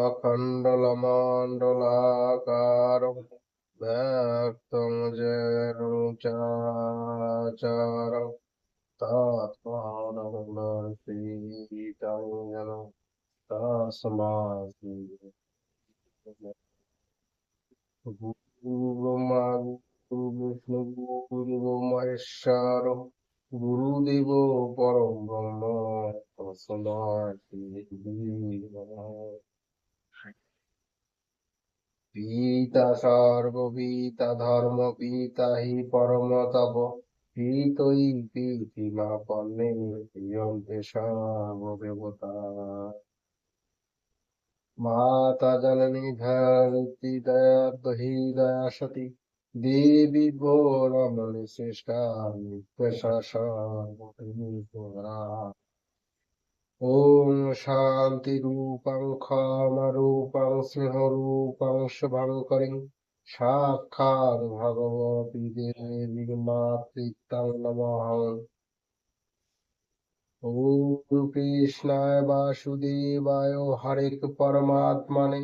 अखण्डलमण्डलाकारं व्यक्तं जयनुचाचारं तत्त्वानं दर्शितं जनं तस्मात् गुरुर्ब्रह्मा गुरुर्विष्णु गुरुर्देवो महेश्वरो गुरुदेवो परं ब्रह्म तस्मै श्री गुरुवे नमः। পিতা সর্বপিতা ধর্ম পিতা হি পরম তপ পিতই পিতিমা পন্নে প্রিয়ন্তে সর্বদেবতা মাতা জননী ধরতি দয়া দয়া সতী দেবী গৌরমণি শ্রেষ্ঠা নিত্য সর্বরা ॐ शान्तिरूपं क्षमरूपं सिंहरूपं शुभङ्करीं साक्षात् भगवती देवी मातृतं नमः। ॐ कृष्णाय वासुदेवाय हरे परमात्मने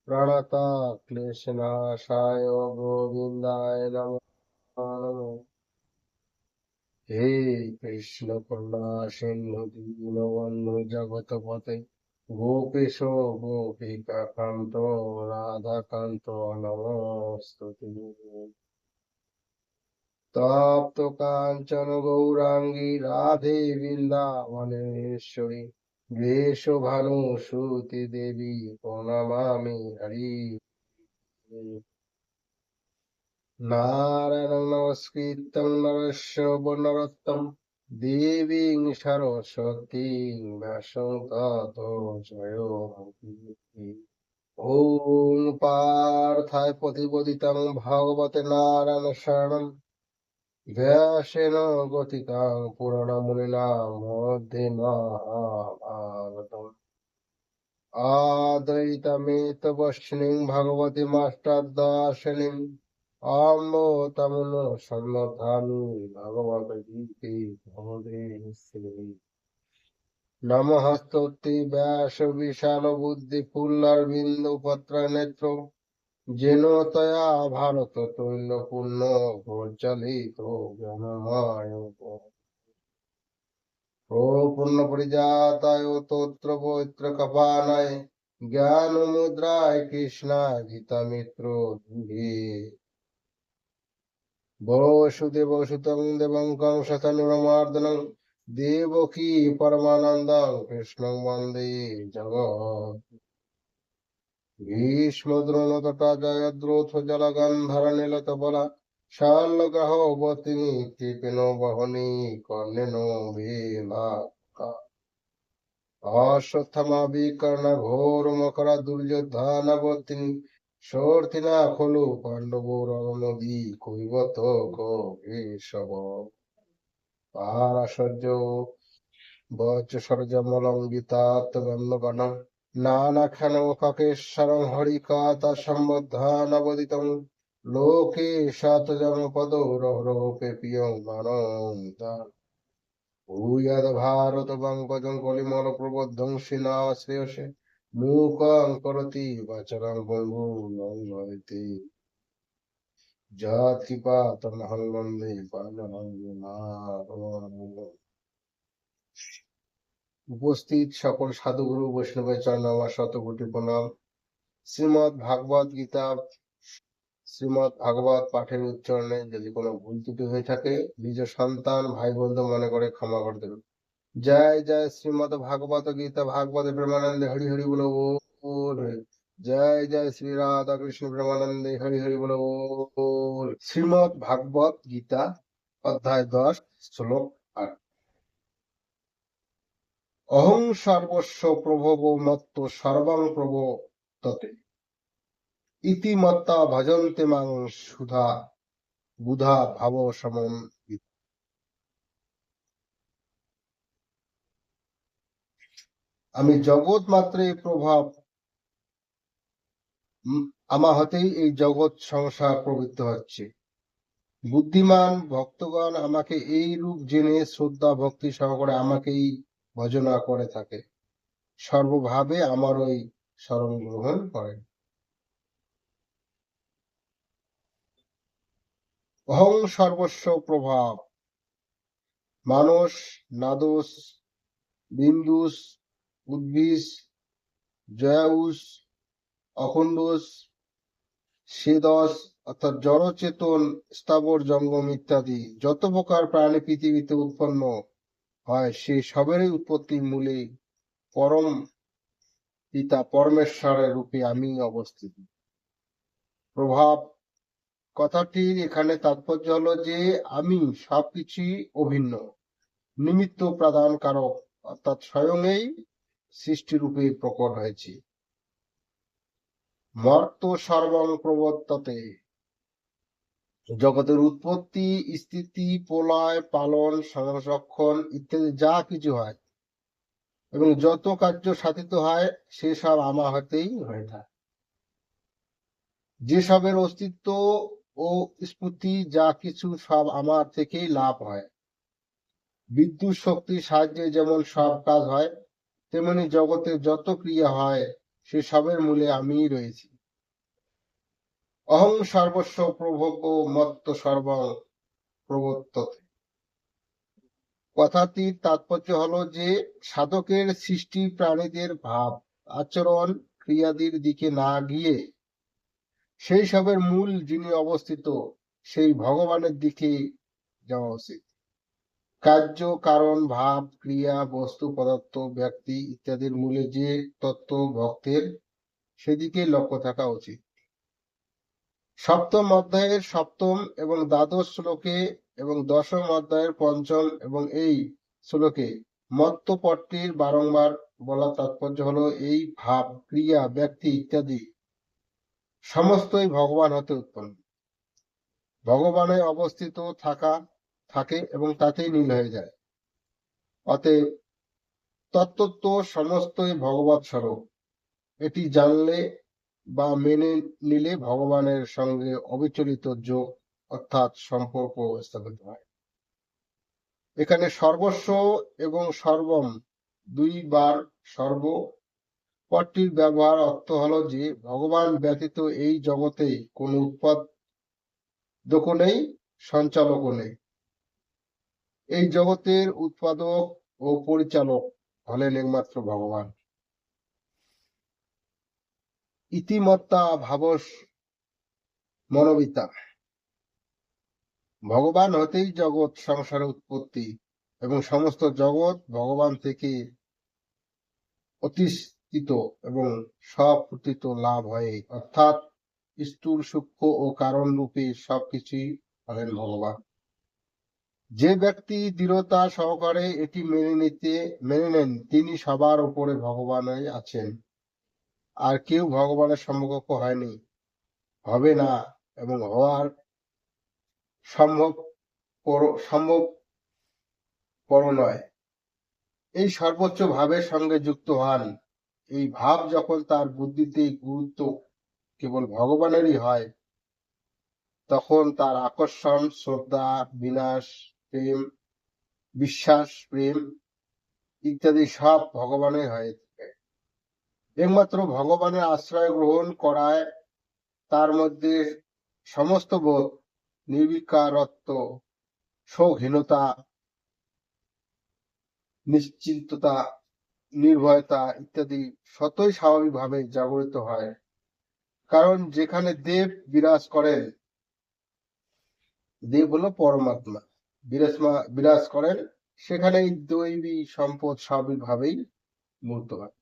प्रणतक्लेशनाशाय गोविन्दाय नमः। हे कृष्ण करुणा सिंधु दीनबन्धु जगतपते गोपेश गोपिका कांत राधा कांत नमोस्तुते। तप्त कांचन गौरांगी राधे वृंदावनेश्वरी वृषभानुसुते देवी प्रणमामि हरि। नारायणं नमस्कृतं नरस्य नरोत्तमं देवीं सरस्वतीं व्यासं ततो जयमुदीरये। ॐ पार्थाय प्रतिपदितं भगवते नारायण शरणं व्यासेन गतितं पुराणमुनिना मध्ये महाभारतम् आद्वैतमेतवश्निं भगवती माष्टादशालिं आम्बो तमुनो सम्मतामि भगवद्गीते भवदे श्री नमः स्तुति व्यास विशाल बुद्धि फुल्लरविंद पत्र नेत्र जेनो तया भारत तुल्य पूर्ण गोचलित ज्ञानमय पूर्ण परिजाताय तोत्र पवित्र कपानाय ज्ञान मुद्राय कृष्णाय गीता मित्रो वसुदेवसुतं देवं कंसतनुरमर्दनं देवकी परमानन्दं कृष्णं वन्दे जगत् भीष्मद्रोणतटा जयद्रथ जलगन्धरनीलतबला शाल्ग्रहवतिनी कृपिनो वहनी कर्णेनो भीमा अश्वत्थामा विकर्ण घोर मकरा दुर्योधनवतिनी শর্তিনা খলু পাণ্ডবর নদী কৈবত কেশব পারাশর্য বচসর্জমলঙ্গিতাত্মগন্ধগণ নানাখ্যান কাকেশ্বরং হরিকাতা সম্বদ্ধানবদিতং লোকে শতজনপদ রহরূপে প্রিয়ং মানন্তা ভূয়াদ ভারত পঙ্কজং কলিমল প্রবধ্বংসিনা শ্রেয়সে मूकं करोति वाचालं बन्धुर्नमयते जातिपातमहं वन्दे पाण्डवानां। উপস্থিত সকল সাধুগুরু বৈষ্ণবের চরণে আমার শতকোটি প্রণাম। শ্রীমৎ ভাগবত পাঠের উচ্চারণে যদি কোনো ভুল ত্রুটি হয়ে থাকে নিজ সন্তান ভাই বন্ধু মনে করে ক্ষমা করে দেবেন। जय जय श्रीमद भागवत गीता भागवत प्रेमानंद हरि हरि बोलो बोल। जय जय श्री राधा कृष्ण प्रेमानंद हरि हरि बोलो बोल। श्रीमद भागवत गीता अध्याय 10 श्लोक 8 अहं सर्वस्व प्रभवो मत्तो सर्वं प्रवर्तते इति मत्ता भजन्ते मां सुधा बुधा भाव समं। আমি জগৎ মাত্রেই প্রভাব, আমার হাতেই এই জগৎ সংসার প্রবৃত্ত হচ্ছে। বুদ্ধিমান ভক্তগণ আমাকে এই রূপ জেনে শ্রদ্ধা ভক্তি সহকারে আমাকেই ভজনা করে থাকে। সর্বভাবে আমারই শরণ গ্রহণ করেন। অহং সর্বস্ব প্রভাব মানস নাদোস বিন্দুস উদ্ভিস জয়াউস অখণ্ডস সেদস অর্থাৎ জড়চেতন স্থাবর জঙ্গম ইত্যাদি যত প্রকার প্রাণী পৃথিবীতে উৎপন্ন হয় সে সবেরই উৎপত্তির মূলে পরম পিতা পরমেশ্বরের রূপে আমি অবস্থিত। প্রভাব কথাটির এখানে তাৎপর্য হলো যে আমি সবকিছুই অভিন্ন, নিমিত্ত প্রদান কারক অর্থাৎ স্বয়ংই সৃষ্টিরূপে প্রকট হয়েছে। মর্ত সর্বং প্রবর্ততে জগতের উৎপত্তি স্থিতি প্রলয় পালন সংরক্ষণ ইত্যাদি যা কিছু হয় এবং যত কার্য সাধিত হয় সেসব আমার হাতেই হয়ে থাকে। যেসবের অস্তিত্ব ও স্ফূর্তি যা কিছু সব আমার থেকেই লাভ হয়। বিদ্যুৎ শক্তির সাহায্যে যেমন সব কাজ হয় তেমনি জগতে যত ক্রিয়া হয় সে সবের মূলে আমিই রয়েছি। অহং সর্বস্ব প্রভোগ মত্ত সর্বং প্রবর্ততে কথাটির তাৎপর্য হলো যে সাধকের সৃষ্টি প্রাণীদের ভাব আচরণ ক্রিয়াদির দিকে না গিয়ে সেই সবের মূল যিনি অবস্থিত সেই ভগবানের দিকে যাওয়া উচিত। কার্য কারণ ভাব ক্রিয়া বস্তু পদার্থ ব্যক্তি ইত্যাদির মূলে যে তত্ত্ব ভক্তের সেদিকে লক্ষ্য থাকা উচিত। সপ্তম অধ্যায়ের সপ্তম এবং দ্বাদশ শ্লোকে এবং দশম অধ্যায়ের পঞ্চম এবং এই শ্লোকে মত্ত পদটির বারংবার বলা তাৎপর্য হলো এই ভাব ক্রিয়া ব্যক্তি ইত্যাদি সমস্তই ভগবান হতে উৎপন্ন, ভগবানে অবস্থিত থাকে এবং তাতেই লীন হয়ে যায়। অতএব তত্ত্ব সমস্তই ভগবৎ স্বরূপ, এটি জানলে বা মেনে নিলে ভগবানের সঙ্গে অবিচলিত যোগ অর্থাৎ সম্পর্ক স্থাপিত হয়। এখানে সর্বস্ব এবং সর্বম দুইবার সর্ব পদটির ব্যবহার অর্থ হলো যে ভগবান ব্যতীত এই জগতে কোন উৎপাদকও নেই, সঞ্চালকও নেই। এই জগতের উৎপাদক ও পরিচালক হলেন একমাত্র ভগবান। ইতিমত্তা ভাবস মনোবিতা ভগবান হতেই জগৎ সংসারের উৎপত্তি এবং সমস্ত জগৎ ভগবান থেকে অতিষ্ঠিত এবং স্বপ্রতীত লাভ হয়, অর্থাৎ স্থূল সূক্ষ্ম ও কারণ রূপে সবকিছুই হলেন ভগবান। যে ব্যক্তি দৃঢ়তা সহকারে এটি মেনে নেন তিনি সবার উপরে ভগবানই আছেন, আর কেউ ভগবানের সমকক্ষ হয়নি, হবে না এবং হওয়ার সম্ভবপর নয়। এই সর্বোচ্চ ভাবের সঙ্গে যুক্ত হন। এই ভাব যখন তার বুদ্ধিতে গুরুত্ব কেবল ভগবানেরই হয় তখন তার আকর্ষণ শ্রদ্ধা বিনাশ প্রেম বিশ্বাস প্রেম ইত্যাদি সব ভগবানের হয়ে থাকে। একমাত্র ভগবানের আশ্রয় গ্রহণ করায় তার মধ্যে সমস্ত বোধ নির্বিকারত্ব শোকহীনতা নিশ্চিন্ততা নির্ভয়তা ইত্যাদি স্বতই স্বাভাবিকভাবে জাগরিত হয়। কারণ যেখানে দেব বিরাজ করেন, দেব হলো পরমাত্মা বিরাজ করেন, সেখানেই দৈবী সম্পদ স্বাভাবিকভাবেই মূর্ত হয়।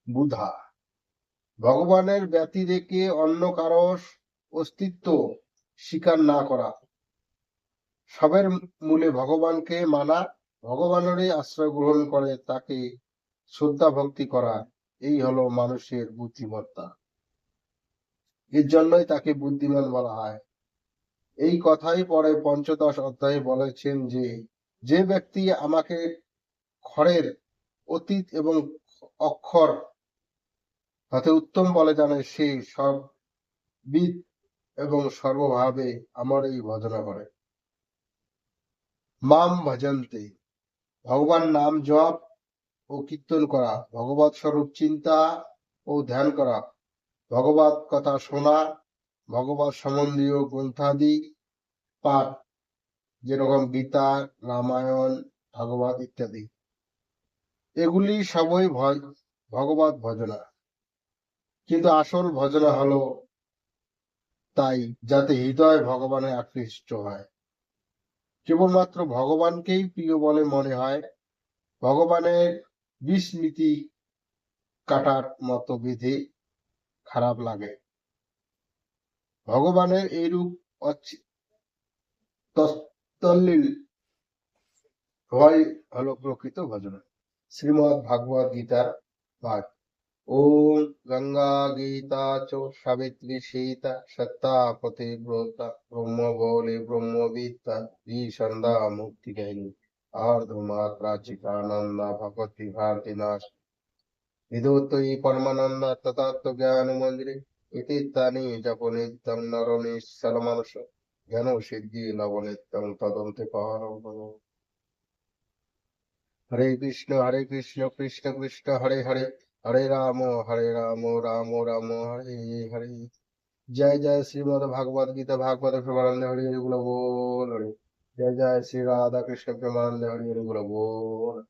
বুধা ভগবানের ব্যতি রেখে অন্য কারো অস্তিত্ব স্বীকার না করা, সবের মূলে ভগবানকে মানা, ভগবানেরই আশ্রয় গ্রহণ করে তাকে শ্রদ্ধা ভক্তি করা, এই হলো মানুষের বুদ্ধিমত্তা। এর জন্যই তাকে বুদ্ধিমান বলা হয়। এই কথাই পরে পঞ্চদশ অধ্যায়ে বলেছেন যে যে ব্যক্তি আমাকে ক্ষরের অতীত এবং অক্ষর হতে উত্তম বলে জানে সে সর্ববিদ এবং সর্বভাবে আমারই ভজনা করে। মাম ভজন্তে ভগবান নাম জপ ও কীর্তন করা, ভগবৎ স্বরূপ চিন্তা ও ধ্যান করা, ভগবৎ কথা শোনা, ভগবৎ সম্বন্ধীয় গ্রন্থাদি পাঠ, যেরকম গীতা, রামায়ণ, ভাগবত ইত্যাদি। এগুলি সবই ভগবৎ ভজনা। কিন্তু আসল ভজনা হলো তাই যাতে হৃদয় ভগবানে আকৃষ্ট হয়, কেবলমাত্র ভগবানকেই প্রিয় বলে মনে হয়, ভগবানের বিস্মৃতি কাটার মতো বিধি খারাপ লাগে। ভগবানের এইরূপ তল্লীল হওয়াই হলো প্রকৃত ভজনা। শ্রীমদ্ ভাগবত গীতার পাঠ। ওম গঙ্গা গীতা চ সাবিত্রী সীতা সত্তা পতিব্রতা ব্রহ্মবলি ব্রহ্মবিদ্যা সন্ধ্যা মুক্তি জ্ঞানী আর্ধমাত্রা চিতানন্দ ভগবতী ভারতী নাশ विदुत्तै परमानंद तथात्व ज्ञान मंदिरे इति तानि जप नित्यं नरो निश्चलमानस ज्ञान सिद्धि लव नित्यं तदन्ते पारं। हरे कृष्ण कृष्ण कृष्ण हरे हरे, हरे राम राम राम हरे हरे। जय जय श्रीमद् भागवत गीता भागवत प्रेमानंद हरि हरि बोल बोल हरे। जय जय श्री राधा कृष्ण प्रेमानंद हरि हरि बोल बोल।